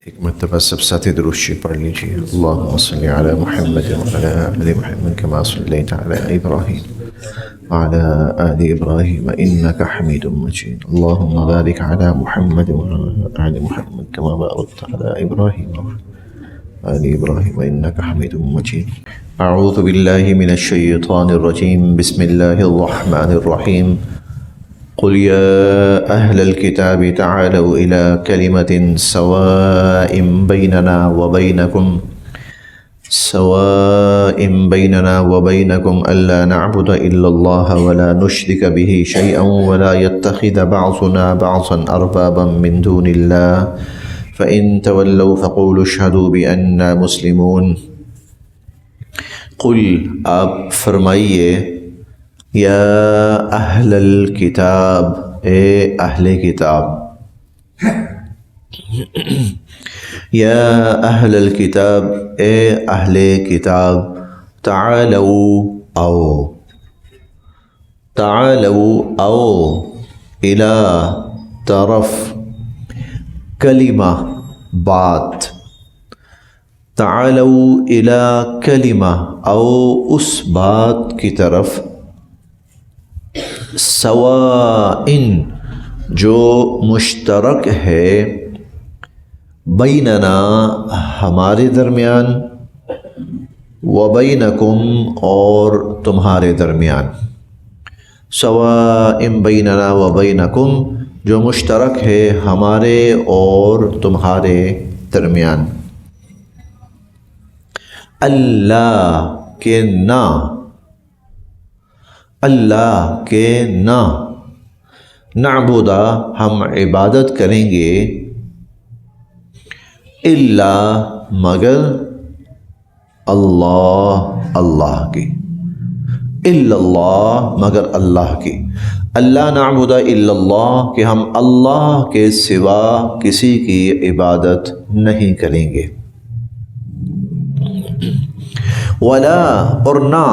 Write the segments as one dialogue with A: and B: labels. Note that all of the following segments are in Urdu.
A: ایک مرتبہ سب ساتھی درود شریف پڑھ لیجیے۔ اللہم صلی علی محمد وعلی آل محمد کما صلیت علی ابراہیم وعلی آل ابراہیم انک حمید مجید۔ اللہم بارک علی محمد وعلی آل محمد کما بارکت علی ابراہیم وعلی آل ابراہیم انک حمید مجید۔ اعوذ باللہ من الشیطان الرجیم، بسم اللہ الرحمن الرحیم۔ قل يا أهل الكتاب تعالوا إلى كلمة سواء بيننا وبينكم ألا نعبد إلا الله ولا نشرك به شيئا ولا يتخذ بعضنا بعضا أربابا من دون الله فإن تولوا فقولوا اشهدوا بأننا مسلمون۔ قل آپ فرمائیے، یا اہل الکتاب، اے اہل کتاب، یا اہل الکتاب، اے اہل کتاب، تعالوا او، تعالوا او، الی طرف، کلمہ بات، تعالوا الی کلمہ او اس بات کی طرف، سواء جو مشترک ہے، بیننا ہمارے درمیان، وبینکم اور تمہارے درمیان، سواء بیننا وبینکم جو مشترک ہے ہمارے اور تمہارے درمیان، اللہ کے نہ، اللہ کے نہ، نعبدا ہم عبادت کریں گے، الا مگر، اللہ اللہ کی، الا اللہ مگر اللہ کی، اللہ نعبدا الا اللہ کہ ہم اللہ کے سوا کسی کی عبادت نہیں کریں گے، ولا اور نہ،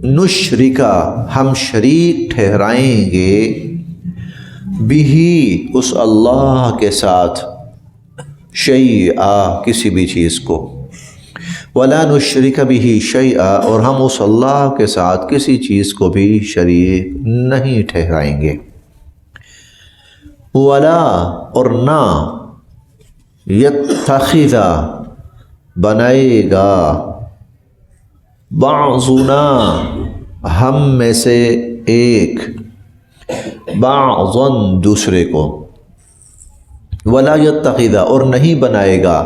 A: نشرکا ہم شریک ٹھہرائیں گے، بھی اس اللہ کے ساتھ، شیئا کسی بھی چیز کو، ولا نشرک بھی شیئا اور ہم اس اللہ کے ساتھ کسی چیز کو بھی شریک نہیں ٹھہرائیں گے، ولا اور نہ، یتخذ بنائے گا، بعضنا ہم میں سے ایک، بعضاً دوسرے کو، ولا یتخذ اور نہیں بنائے گا،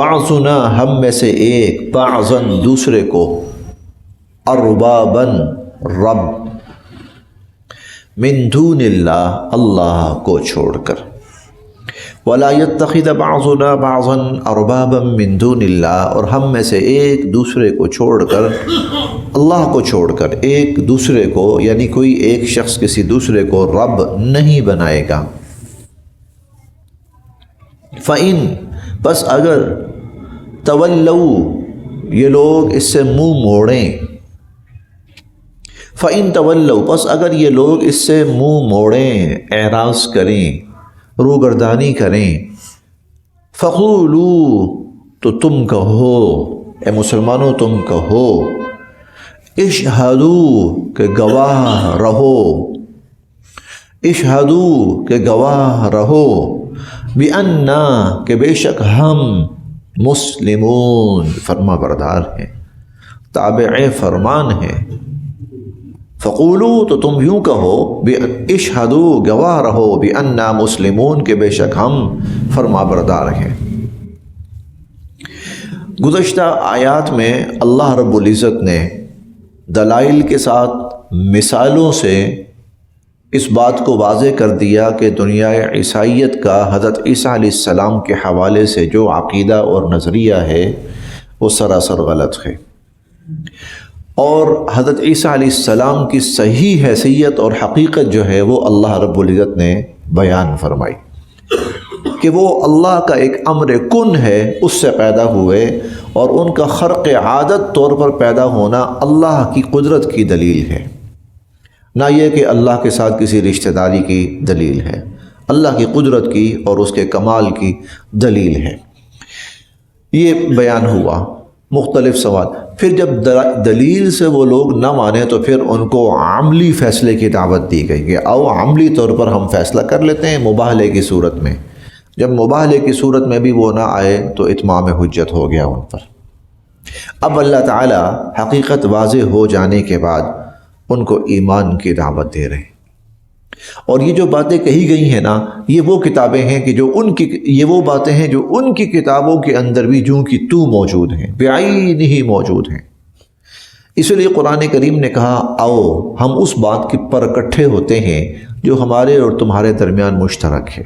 A: بعضنا ہم میں سے ایک، بعضاً دوسرے کو، ارباباً رب، من دون اللہ اللہ کو چھوڑ کر، ولا یتخذ بعضنا بعضا اربابا من دون اللہ اور ہم میں سے ایک دوسرے کو چھوڑ کر، اللہ کو چھوڑ کر ایک دوسرے کو، یعنی کوئی ایک شخص کسی دوسرے کو رب نہیں بنائے گا، فَإِن بس اگر، تولوا یہ لوگ اس سے منہ موڑیں، فَإِن تولوا بس اگر یہ لوگ اس سے منہ موڑیں، اعراض کریں، روگردانی کریں، فقولوا تو تم کہو، اے مسلمانوں تم کہو، اشہدوا کہ گواہ رہو، اشہدوا کہ گواہ رہو، بِأَنَّا کہ بے شک ہم، مسلمون فرما بردار ہیں، تابع فرمان ہیں، فقولوا تو تم یوں کہو، اشہدوا گواہ رہو، بِأَنَّا مسلمون کہ بے شک ہم فرما بردار ہیں۔ گزشتہ آیات میں اللہ رب العزت نے دلائل کے ساتھ مثالوں سے اس بات کو واضح کر دیا کہ دنیا عیسائیت کا حضرت عیسیٰ علیہ السلام کے حوالے سے جو عقیدہ اور نظریہ ہے وہ سراسر غلط ہے، اور حضرت عیسیٰ علیہ السلام کی صحیح حیثیت اور حقیقت جو ہے وہ اللہ رب العزت نے بیان فرمائی کہ وہ اللہ کا ایک امر کن ہے، اس سے پیدا ہوئے، اور ان کا خرق عادت طور پر پیدا ہونا اللہ کی قدرت کی دلیل ہے، نہ یہ کہ اللہ کے ساتھ کسی رشتہ داری کی دلیل ہے۔ اللہ کی قدرت کی اور اس کے کمال کی دلیل ہے۔ یہ بیان ہوا مختلف سوال۔ پھر جب دلیل سے وہ لوگ نہ مانے تو پھر ان کو عملی فیصلے کی دعوت دی گئی کہ آؤ عملی طور پر ہم فیصلہ کر لیتے ہیں مباہلے کی صورت میں۔ جب مباہلے کی صورت میں بھی وہ نہ آئے تو اتمام حجت ہو گیا ان پر۔ اب اللہ تعالی حقیقت واضح ہو جانے کے بعد ان کو ایمان کی دعوت دے رہے ہیں۔ اور یہ جو باتیں کہی گئی ہیں نا، یہ وہ کتابیں ہیں کہ یہ وہ باتیں ہیں جو ان کی کتابوں کے اندر بھی جوں کی تو موجود ہیں، بعین ہی موجود ہیں۔ اس لیے قرآن کریم نے کہا آؤ ہم اس بات پر اکٹھے ہوتے ہیں جو ہمارے اور تمہارے درمیان مشترک ہے،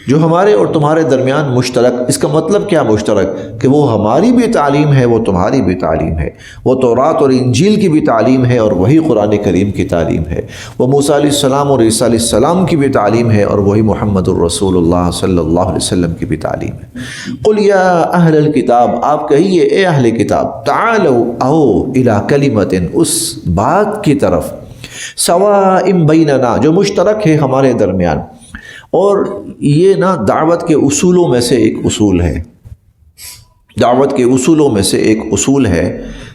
A: جو ہمارے اور تمہارے درمیان مشترک۔ اس کا مطلب کیا مشترک؟ کہ وہ ہماری بھی تعلیم ہے، وہ تمہاری بھی تعلیم ہے، وہ تورات اور انجیل کی بھی تعلیم ہے اور وہی قرآن کریم کی تعلیم ہے، وہ موسیٰ علیہ السلام اور عیسیٰ علیہ السلام کی بھی تعلیم ہے اور وہی محمد الرسول اللہ صلی اللہ علیہ وسلم کی بھی تعلیم ہے۔ قل یا اہل الکتاب، آپ کہیے اے اہل کتاب، تعالوا آؤ الی کلمۃ، اس بات کی طرف، سواء بیننا، جو مشترک ہے ہمارے درمیان۔ اور یہ نا دعوت کے اصولوں میں سے ایک اصول ہے، دعوت کے اصولوں میں سے ایک اصول ہے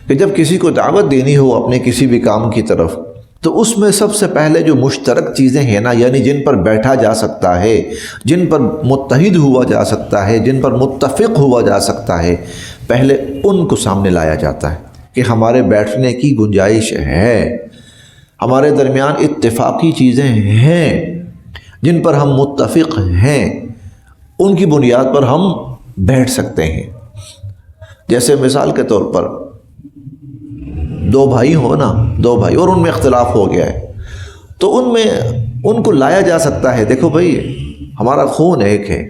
A: کہ جب کسی کو دعوت دینی ہو اپنے کسی بھی کام کی طرف، تو اس میں سب سے پہلے جو مشترک چیزیں ہیں نا، یعنی جن پر بیٹھا جا سکتا ہے، جن پر متحد ہوا جا سکتا ہے، جن پر متفق ہوا جا سکتا ہے، پہلے ان کو سامنے لایا جاتا ہے کہ ہمارے بیٹھنے کی گنجائش ہے، ہمارے درمیان اتفاقی چیزیں ہیں جن پر ہم متفق ہیں، ان کی بنیاد پر ہم بیٹھ سکتے ہیں۔ جیسے مثال کے طور پر دو بھائی ہو نا، دو بھائی اور ان میں اختلاف ہو گیا ہے، تو ان کو لایا جا سکتا ہے، دیکھو بھائی ہمارا خون ایک ہے،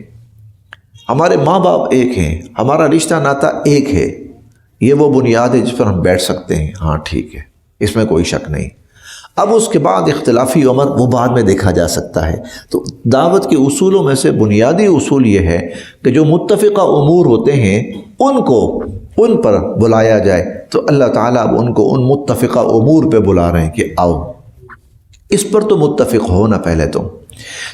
A: ہمارے ماں باپ ایک ہیں، ہمارا رشتہ ناتا ایک ہے، یہ وہ بنیاد ہے جس پر ہم بیٹھ سکتے ہیں، ہاں ٹھیک ہے، اس میں کوئی شک نہیں۔ اب اس کے بعد اختلافی امر وہ بعد میں دیکھا جا سکتا ہے۔ تو دعوت کے اصولوں میں سے بنیادی اصول یہ ہے کہ جو متفقہ امور ہوتے ہیں ان پر بلایا جائے۔ تو اللہ تعالیٰ اب ان کو ان متفقہ امور پہ بلا رہے ہیں کہ آؤ اس پر تو متفق ہو نا پہلے تم۔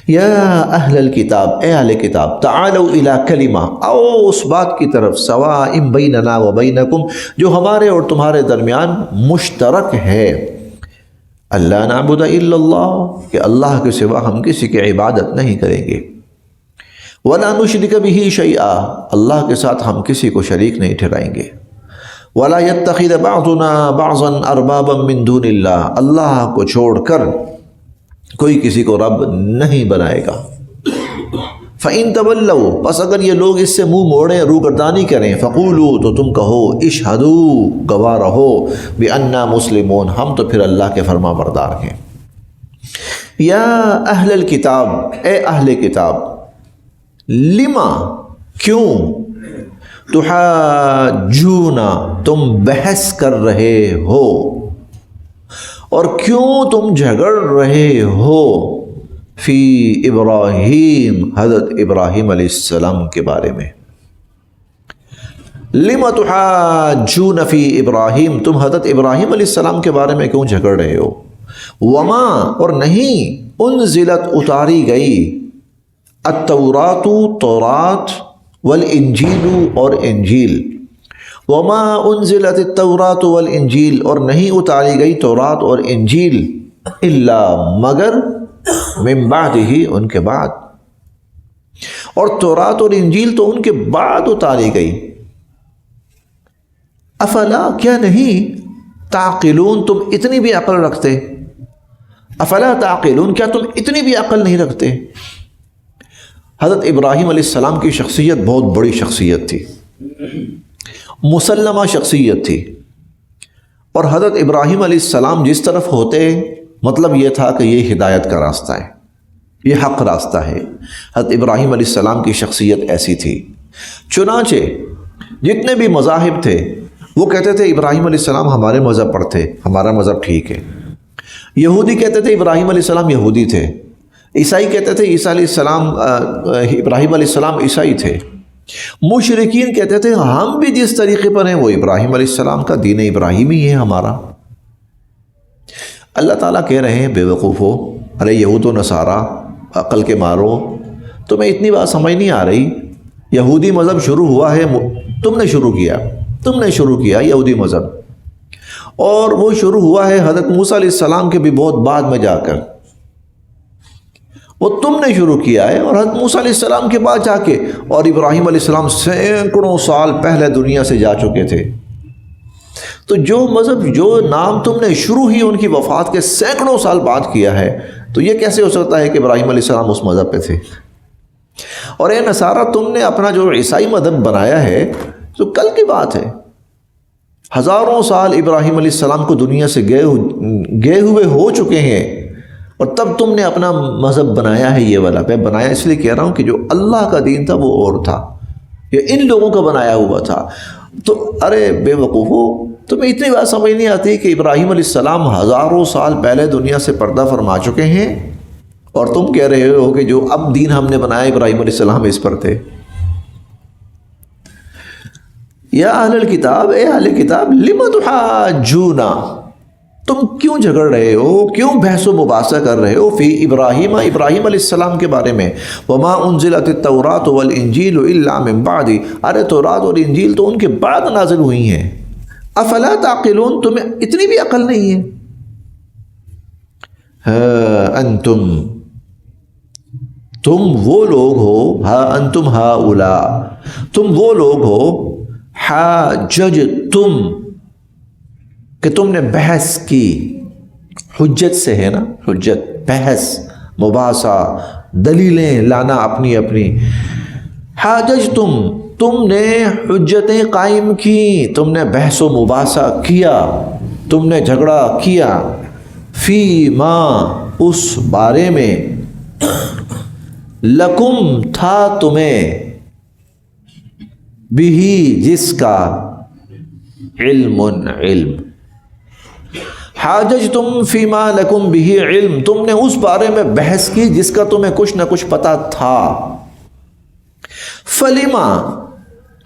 A: یا اہل الکتاب، اے اہل کتاب، تعالوا الی کلمہ، آؤ اس بات کی طرف، سواء بیننا و بینکم، جو ہمارے اور تمہارے درمیان مشترک ہے، اللہ نعبد الا اللہ، کہ اللہ کے سوا ہم کسی کی عبادت نہیں کریں گے، ولا نشرک بہ شیئا، اللہ کے ساتھ ہم کسی کو شریک نہیں ٹھہرائیں گے، ولا یتخذ بعضنا بعضا اربابا من دون اللہ، اللہ کو چھوڑ کر کوئی کسی کو رب نہیں بنائے گا۔ فَإِن تَوَلَّوْا، پس اگر یہ لوگ اس سے منہ موڑیں، روگردانی کریں، فَقُولُوا، تو تم کہو، اشہدوا، گواہ رہو، بِأَنَّا مُسْلِمُونَ، ہم تو پھر اللہ کے فرما بردار ہیں۔ یا اہل الکتاب، اے اہل کتاب، لما، کیوں، تحاجون، تم بحث کر رہے ہو، اور کیوں تم جھگڑ رہے ہو، فی ابراہیم، حضرت ابراہیم علیہ السلام کے بارے میں۔ لم تحاجون فی ابراہیم، تم حضرت ابراہیم علیہ السلام کے بارے میں کیوں جھگڑ رہے ہو؟ وما، اور نہیں، انزلت، اتاری گئی، التورات، تورات، والانجیل، اور انجیل، وما انزلت التورات والانجیل، اور نہیں اتاری گئی تورات اور انجیل، الا، مگر، من بعد ہی، ان کے بعد، اور تورات اور انجیل تو ان کے بعد اتاری گئی۔ افلا، کیا نہیں، تعقلون، تم اتنی بھی عقل رکھتے؟ افلا تعقلون، کیا تم اتنی بھی عقل نہیں رکھتے؟ حضرت ابراہیم علیہ السلام کی شخصیت بہت بڑی شخصیت تھی، مسلمہ شخصیت تھی، اور حضرت ابراہیم علیہ السلام جس طرف ہوتے مطلب یہ تھا کہ یہ ہدایت کا راستہ ہے، یہ حق راستہ ہے۔ حضرت ابراہیم علیہ السلام کی شخصیت ایسی تھی۔ چنانچہ جتنے بھی مذاہب تھے وہ کہتے تھے ابراہیم علیہ السلام ہمارے مذہب پر تھے، ہمارا مذہب ٹھیک ہے۔ یہودی کہتے تھے ابراہیم علیہ السلام یہودی تھے، عیسائی کہتے تھے عیسیٰ علیہ السلام ابراہیم علیہ السلام عیسائی تھے، مشرکین کہتے تھے ہم بھی جس طریقے پر ہیں وہ ابراہیم علیہ السلام کا دین ابراہیمی ہے ہمارا۔ اللہ تعالیٰ کہہ رہے ہیں بے وقوفو، ارے یہود و نصارہ، عقل کے مارو، تمہیں اتنی بات سمجھ نہیں آ رہی؟ یہودی مذہب شروع ہوا ہے، تم نے شروع کیا یہودی مذہب، اور وہ شروع ہوا ہے حضرت موسیٰ علیہ السلام کے بھی بہت بعد میں جا کر، وہ تم نے شروع کیا ہے، اور حضرت موسیٰ علیہ السلام کے بعد جا کے، اور ابراہیم علیہ السلام سینکڑوں سال پہلے دنیا سے جا چکے تھے۔ تو جو مذہب، جو نام تم نے شروع ہی ان کی وفات کے سینکڑوں سال بعد کیا ہے، تو یہ کیسے ہو سکتا ہے کہ ابراہیم علیہ السلام اس مذہب پہ تھے؟ اور اے نصارہ، تم نے اپنا جو عیسائی مذہب بنایا ہے تو کل کی بات ہے، ہزاروں سال ابراہیم علیہ السلام کو دنیا سے گئے ہوئے ہو چکے ہیں، اور تب تم نے اپنا مذہب بنایا ہے یہ والا۔ میں بنایا اس لیے کہہ رہا ہوں کہ جو اللہ کا دین تھا وہ اور تھا، یہ ان لوگوں کا بنایا ہوا تھا۔ تو ارے بے وقوفو، تمہیں اتنی بات سمجھ نہیں آتی کہ ابراہیم علیہ السلام ہزاروں سال پہلے دنیا سے پردہ فرما چکے ہیں، اور تم کہہ رہے ہو کہ جو اب دین ہم نے بنایا ابراہیم علیہ السلام اس پر تھے۔ یا اہل الکتاب، اے اہل کتاب، لم تحاجون، تم کیوں جھگڑ رہے ہو، کیوں بحث و مباحثہ کر رہے ہو فی ابراہیم علیہ السلام کے بارے میں، وما انزلت التوراۃ والانجیل الا من بعد، ارے تورات اور انجیل تو ان کے بعد نازل ہوئی ہیں۔ افلا تعقلون، تمہیں اتنی بھی عقل نہیں ہے؟ انتم، تم وہ لوگ ہو، انتم ہؤلاء، تم وہ لوگ ہو، حاججتم، کہ تم نے بحث کی، حجت سے ہے نا، حجت، بحث، مباحثہ، دلیلیں لانا اپنی اپنی۔ حاججتم، تم نے حجتیں قائم کی، تم نے بحث و مباحثہ کیا، تم نے جھگڑا کیا، فی ما، اس بارے میں، لکم، تھا تمہیں، بھی، جس کا، علم، علم۔ حاججتم فی ما لکم بھی علم، تم نے اس بارے میں بحث کی جس کا تمہیں کچھ نہ کچھ پتا تھا۔ فلما،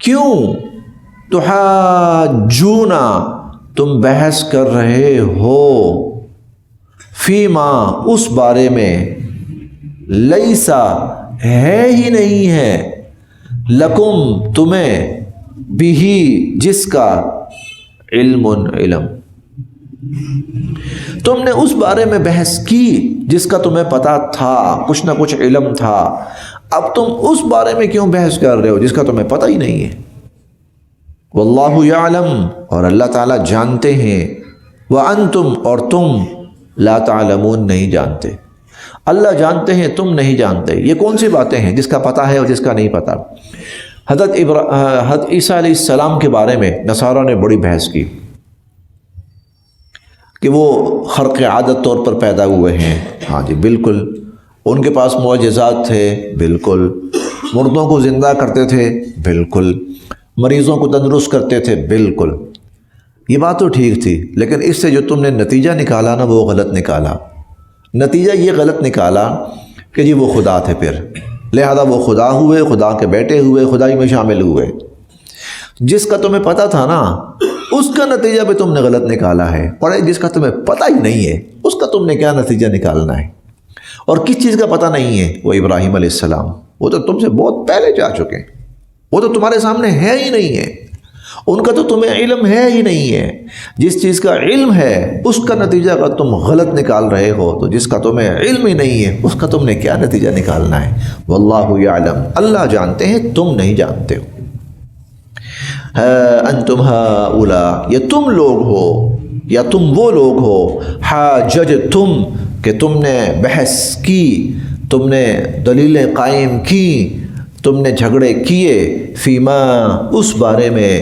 A: کیوں، تحاجون، تم بحث کر رہے ہو، فیما، اس بارے میں، لیسا، ہے ہی نہیں ہے، لکم، تمہیں، بھی، جس کا، علم، علم۔ تم نے اس بارے میں بحث کی جس کا تمہیں پتا تھا، کچھ نہ کچھ علم تھا، اب تم اس بارے میں کیوں بحث کر رہے ہو جس کا تمہیں پتہ ہی نہیں ہے؟ واللہ یعلم، اور اللہ تعالیٰ جانتے ہیں، وانتم، اور تم، لا تعلمون، نہیں جانتے۔ اللہ جانتے ہیں، تم نہیں جانتے۔ یہ کون سی باتیں ہیں؟ جس کا پتہ ہے اور جس کا نہیں پتہ۔ حضرت عیسیٰ علیہ السلام کے بارے میں نصارہ نے بڑی بحث کی کہ وہ خرق عادت طور پر پیدا ہوئے ہیں۔ ہاں جی بالکل، ان کے پاس معجزات تھے، بالکل، مردوں کو زندہ کرتے تھے، بالکل، مریضوں کو تندرست کرتے تھے، بالکل، یہ بات تو ٹھیک تھی، لیکن اس سے جو تم نے نتیجہ نکالا نا، وہ غلط نکالا۔ نتیجہ یہ غلط نکالا کہ جی وہ خدا تھے، پھر لہذا وہ خدا ہوئے، خدا کے بیٹے ہوئے، خدائی میں شامل ہوئے۔ جس کا تمہیں پتہ تھا نا، اس کا نتیجہ بھی تم نے غلط نکالا ہے، اور جس کا تمہیں پتہ ہی نہیں ہے، اس کا تم نے کیا نتیجہ نکالنا ہے؟ اور کس چیز کا پتہ نہیں ہے؟ وہ ابراہیم علیہ السلام، وہ تو تم سے بہت پہلے جا چکے ہیں، وہ تو تمہارے سامنے ہے ہی نہیں ہے، ان کا تو تمہیں علم ہے ہی نہیں ہے۔ جس چیز کا علم ہے اس کا نتیجہ اگر تم غلط نکال رہے ہو، تو جس کا تمہیں علم ہی نہیں ہے اس کا تم نے کیا نتیجہ نکالنا ہے؟ واللہ یعلم، اللہ جانتے ہیں، تم نہیں جانتے ہو۔ انتم ہؤلاء، یہ تم لوگ ہو، یا تم وہ لوگ ہو، حاججتم، کہ تم نے بحث کی، تم نے دلیلیں قائم کی، تم نے جھگڑے کیے، فیما، اس بارے میں،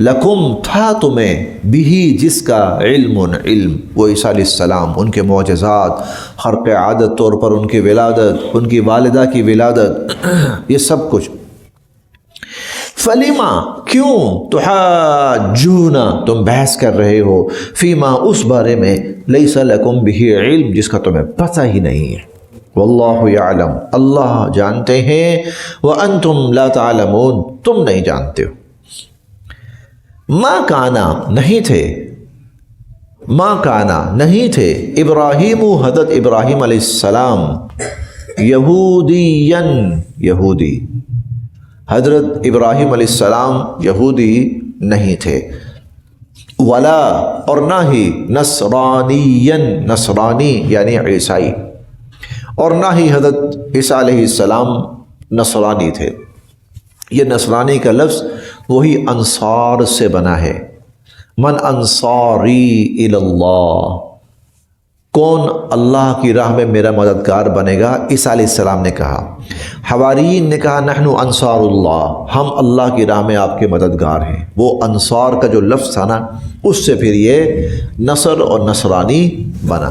A: لکم، تھا تمہیں، بھی، جس کا، علم، علم۔ وہ عیسیٰ علیہ السلام، ان کے معجزات، خرق عادت طور پر ان کی ولادت، ان کی والدہ کی ولادت، یہ سب کچھ۔ فلیما، کیوں، تحاجون، تم بحث کر رہے ہو، فیما، اس بارے میں، لیس لکم بھی علم، جس کا تمہیں پتہ ہی نہیں ہے۔ واللہ یعلم، اللہ جانتے ہیں، وانتم لا تعلمون، تم نہیں جانتے ہو۔ ما کانا، نہیں تھے، ما کانا، نہیں تھے، ابراہیم، حضرت ابراہیم علیہ السلام، یہودین، یہودی، حضرت ابراہیم علیہ السلام یہودی نہیں تھے، ولا اور نہ ہی نصرانین، نصرانی یعنی عیسائی، اور نہ ہی حضرت عیسیٰ علیہ السلام نصرانی تھے۔ یہ نصرانی کا لفظ وہی انصار سے بنا ہے، من انصاری الی اللہ، کون اللہ کی راہ میں میرا مددگار بنے گا؟ عیسیٰ علیہ السلام نے کہا۔ حواریین نے کہا نحن انصار اللہ، ہم اللہ کی راہ میں آپ کے مددگار ہیں۔ وہ انصار کا جو لفظ تھا نا، اس سے پھر یہ نصر اور نصرانی بنا۔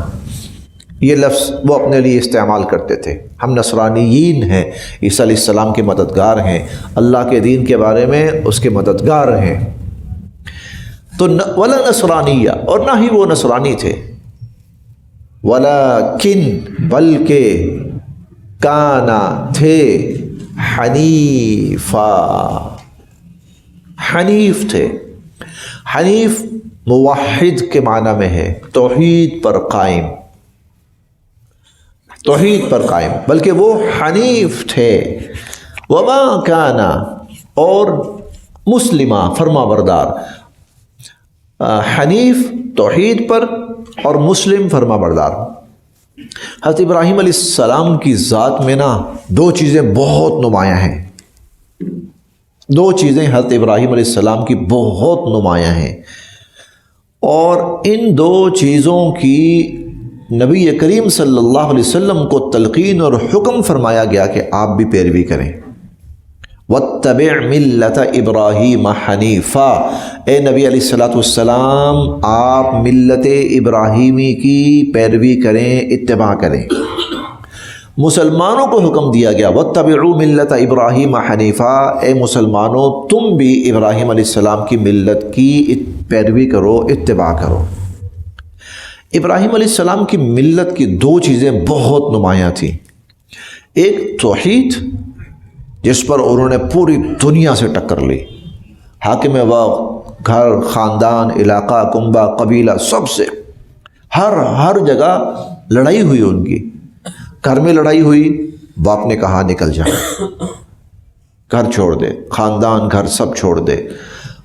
A: یہ لفظ وہ اپنے لیے استعمال کرتے تھے، ہم نصرانیین ہیں، عیسیٰ علیہ السلام کے مددگار ہیں، اللہ کے دین کے بارے میں اس کے مددگار ہیں۔ تو ولا نصرانیہ، اور نہ ہی وہ نصرانی تھے، ولیکن بلکہ کانا تھے، حنیفا، حنیف تھے۔ حنیف موحد کے معنی میں ہے، توحید پر قائم، توحید پر قائم، بلکہ وہ حنیف تھے۔ وما کانا، اور مسلمہ، فرما بردار، حنیف توحید پر اور مسلم فرما بردار۔ حضرت ابراہیم علیہ السلام کی ذات میں نا دو چیزیں بہت نمایاں ہیں، دو چیزیں حضرت ابراہیم علیہ السلام کی بہت نمایاں ہیں، اور ان دو چیزوں کی نبی کریم صلی اللہ علیہ وسلم کو تلقین اور حکم فرمایا گیا کہ آپ بھی پیروی کریں۔ واتبع ملت ابراہیم حنیفا، اے نبی علیہ الصلوۃ والسلام آپ ملت ابراہیمی کی پیروی کریں، اتباع کریں۔ مسلمانوں کو حکم دیا گیا واتبعوا ملت ابراہیم حنیفا، اے مسلمانوں تم بھی ابراہیم علیہ السلام کی ملت کی پیروی کرو، اتباع کرو۔ ابراہیم علیہ السلام کی ملت کی دو چیزیں بہت نمایاں تھیں، ایک توحید جس پر انہوں نے پوری دنیا سے ٹکر لی، حاکم وقت، گھر، خاندان، علاقہ، کنبہ، قبیلہ، سب سے ہر جگہ لڑائی ہوئی ان کی۔ گھر میں لڑائی ہوئی، باپ نے کہا نکل جا، گھر چھوڑ دے، خاندان گھر سب چھوڑ دے۔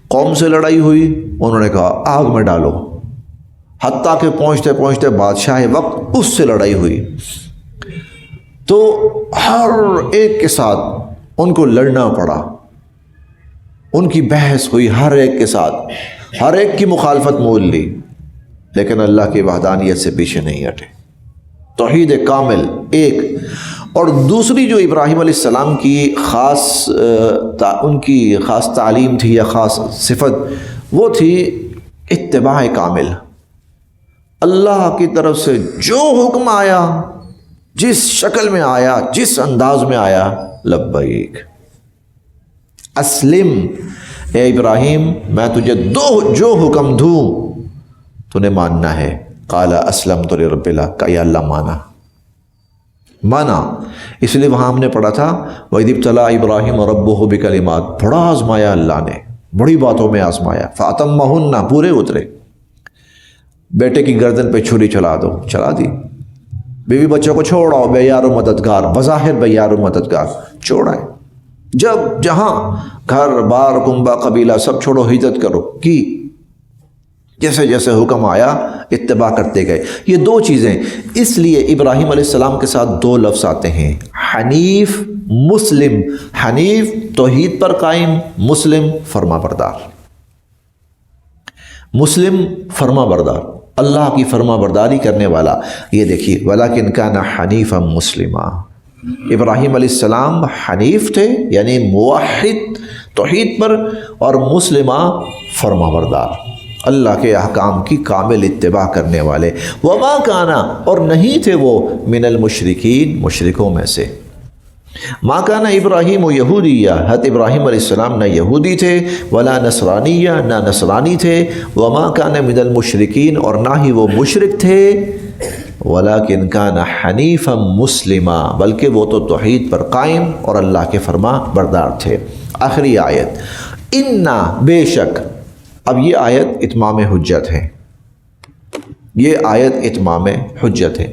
A: قوم سے لڑائی ہوئی، انہوں نے کہا آگ میں ڈالو، حتیٰ کہ پہنچتے پہنچتے بادشاہ وقت اس سے لڑائی ہوئی۔ تو ہر ایک کے ساتھ ان کو لڑنا پڑا، ان کی بحث ہوئی ہر ایک کے ساتھ، ہر ایک کی مخالفت مول لی، لیکن اللہ کی وحدانیت سے پیچھے نہیں ہٹے۔ توحید کامل ایک، اور دوسری جو ابراہیم علیہ السلام کی ان کی خاص تعلیم تھی یا خاص صفت، وہ تھی اتباع کامل۔ اللہ کی طرف سے جو حکم آیا، جس شکل میں آیا، جس انداز میں آیا، لبیک، اسلم، اے ابراہیم میں تجھے جو حکم دوں تو نے ماننا ہے۔ قال اسلمت لرب العالمین، کہ یا اللہ مانا۔ اس لیے وہاں ہم نے پڑھا تھا وَإِذِ ابْتَلَىٰ إِبْرَاهِيمَ رَبُّهُ بِكَلِمَاتٍ، بڑا آزمایا اللہ نے، بڑی باتوں میں آزمایا، فَأَتَمَّهُنَّ، پورے اترے۔ بیٹے کی گردن پہ چھری چلا دو، چلا دی۔ بیوی بچوں کو چھوڑاؤ، بے یار و مددگار، بظاہر بے یار و مددگار، چھوڑائے۔ جب جہاں گھر بار کنبہ قبیلہ سب چھوڑو، ہجرت کرو، کی جیسے جیسے حکم آیا اتباع کرتے گئے۔ یہ دو چیزیں، اس لیے ابراہیم علیہ السلام کے ساتھ دو لفظ آتے ہیں، حنیف، مسلم۔ حنیف توحید پر قائم، مسلم فرما بردار، مسلم فرما بردار، اللہ کی فرما برداری کرنے والا۔ یہ دیکھیے وَلَكِنْ كَانَ حَنِيفًا مُسْلِمًا، ابراہیم علیہ السلام حنیف تھے یعنی موحد توحید پر، اور مسلمہ فرما بردار، اللہ کے احکام کی کامل اتباع کرنے والے۔ وما کانا، اور نہیں تھے وہ، من المشرکین، مشرکوں میں سے۔ ما کانا ابراہیم و یہودیہ، حضرت ابراہیم علیہ السلام نہ یہودی تھے، ولا نصرانیہ، نہ نصرانی تھے، وما کانا من المشرکین، اور نہ ہی وہ مشرک تھے، ولیکن کان حنیفا مسلما، بلکہ وہ تو توحید پر قائم اور اللہ کے فرما بردار تھے۔ آخری آیت، انا، بے شک، اب یہ آیت اتمام حجت ہے، یہ آیت اتمام حجت ہے۔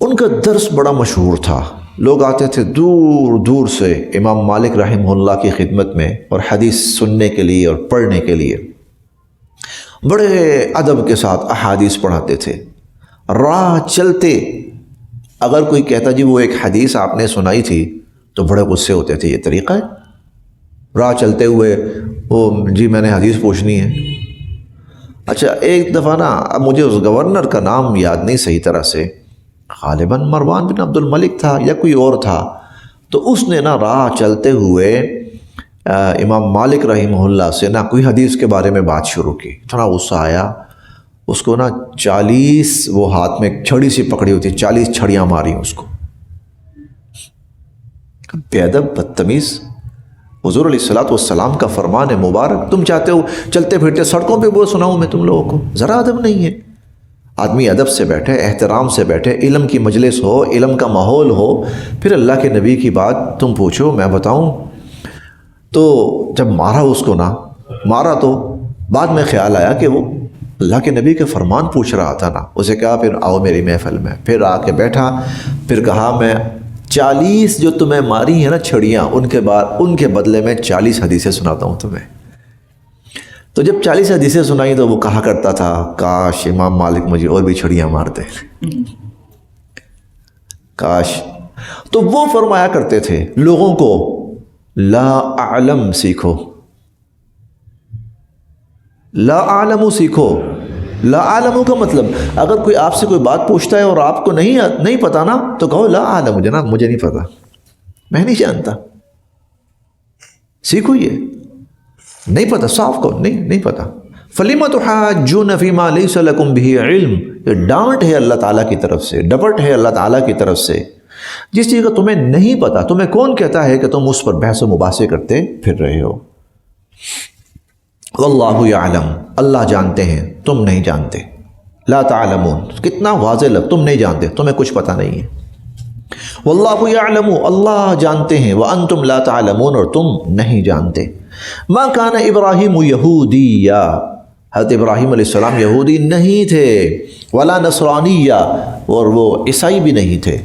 A: ان کا درس بڑا مشہور تھا، لوگ آتے تھے دور دور سے امام مالک رحمہ اللہ کی خدمت میں اور حدیث سننے کے لیے اور پڑھنے کے لیے، بڑے ادب کے ساتھ احادیث پڑھاتے تھے۔ راہ چلتے اگر کوئی کہتا جی وہ ایک حدیث آپ نے سنائی تھی تو بڑے غصے ہوتے تھے، یہ طریقہ ہے؟ راہ چلتے ہوئے وہ جی میں نے حدیث پوچھنی ہے۔ اچھا ایک دفعہ نا، اب مجھے اس گورنر کا نام یاد نہیں صحیح طرح سے، غالباً مروان بن عبد الملک تھا یا کوئی اور تھا، تو اس نے نا راہ چلتے ہوئے امام مالک رحمہ اللہ سے نا کوئی حدیث کے بارے میں بات شروع کی۔ اتنا غصہ آیا اس کو نا، 40 وہ ہاتھ میں چھڑی سی پکڑی ہوتی، 40 چھڑیاں ماری اس کو۔ بے ادب، بدتمیز، حضور علیہ الصلوۃ والسلام کا فرمان ہے مبارک، تم چاہتے ہو چلتے پھرتے سڑکوں پہ وہ سناؤں میں تم لوگوں کو؟ ذرا ادب نہیں ہے؟ آدمی ادب سے بیٹھے، احترام سے بیٹھے، علم کی مجلس ہو، علم کا ماحول ہو، پھر اللہ کے نبی کی بات تم پوچھو، میں بتاؤں۔ تو جب مارا اس کو نا، مارا تو بعد میں خیال آیا کہ وہ اللہ کے نبی کے فرمان پوچھ رہا تھا نا، اسے کہا پھر آؤ میری محفل میں، پھر آ کے بیٹھا، پھر کہا میں 40 جو تمہیں ماری ہیں نا چھڑیاں، ان کے بدلے میں 40 حدیثیں سناتا ہوں تمہیں۔ تو جب 40 حدیثیں سنائی تو وہ کہا کرتا تھا کاش امام مالک مجھے اور بھی چھڑیاں مارتے، کاش۔ تو وہ فرمایا کرتے تھے لوگوں کو لا اعلم سیکھو، لا اعلم سیکھو۔ لا اعلم کا مطلب اگر کوئی آپ سے کوئی بات پوچھتا ہے اور آپ کو نہیں پتا نا تو کہو لا اعلم، جناب مجھے نہیں پتا، میں نہیں جانتا، سیکھو، یہ نہیں پتا، صاف کہو نہیں پتا۔ فَلِمَ تُحَاجُّونَ فِي مَا لَيْسَ لَكُمْ بِهِ علم، یہ ڈانٹ ہے اللہ تعالیٰ کی طرف سے، ڈپٹ ہے اللہ تعالیٰ کی طرف سے۔ جس چیز کا تمہیں نہیں پتا، تمہیں کون کہتا ہے کہ تم اس پر بحث و مباحثے کرتے پھر رہے ہو؟ واللہ یعلم، اللہ جانتے ہیں تم نہیں جانتے۔ لا تعلمون، کتنا واضح لفظ، تم نہیں جانتے، تمہیں کچھ پتہ نہیں ہے۔ واللہ یعلم، اللہ جانتے ہیں، وانتم لا تعلمون، اور تم نہیں جانتے۔ ما کان ابراہیم یہودیا، حضرت ابراہیم علیہ السلام یہودی نہیں تھے، ولا نصرانیہ، اور وہ عیسائی بھی نہیں تھے،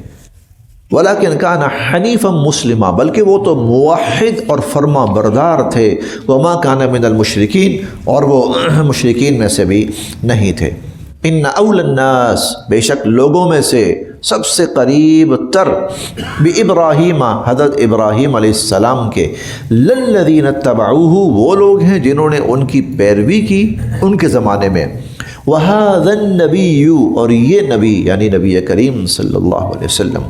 A: ولیکن کان حنیفا مسلما، بلکہ وہ تو موحد اور فرما بردار تھے، وما کان من المشرکین، اور وہ مشرکین میں سے بھی نہیں تھے۔ ان اول الناس، بے شک لوگوں میں سے سب سے قریب تر، بابراہیم، حضرت ابراہیم علیہ السلام کے، للذین اتبعوہ، وہ لوگ ہیں جنہوں نے ان کی پیروی کی ان کے زمانے میں، وَهَذَا النَّبِيُّ، اور یہ نبی یعنی نبی کریم صلی اللہ علیہ وسلم،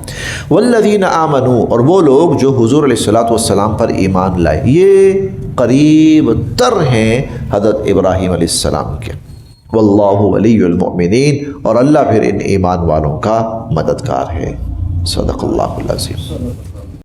A: وَالَّذِينَ آمَنُوا، اور وہ لوگ جو حضور علیہ الصلوۃ والسلام پر ایمان لائے، یہ قریب تر ہیں حضرت ابراہیم علیہ السلام کے۔ واللہ ولی المؤمنین، اور اللہ پھر ان ایمان والوں کا مددگار ہے۔ صدق اللہ العظیم۔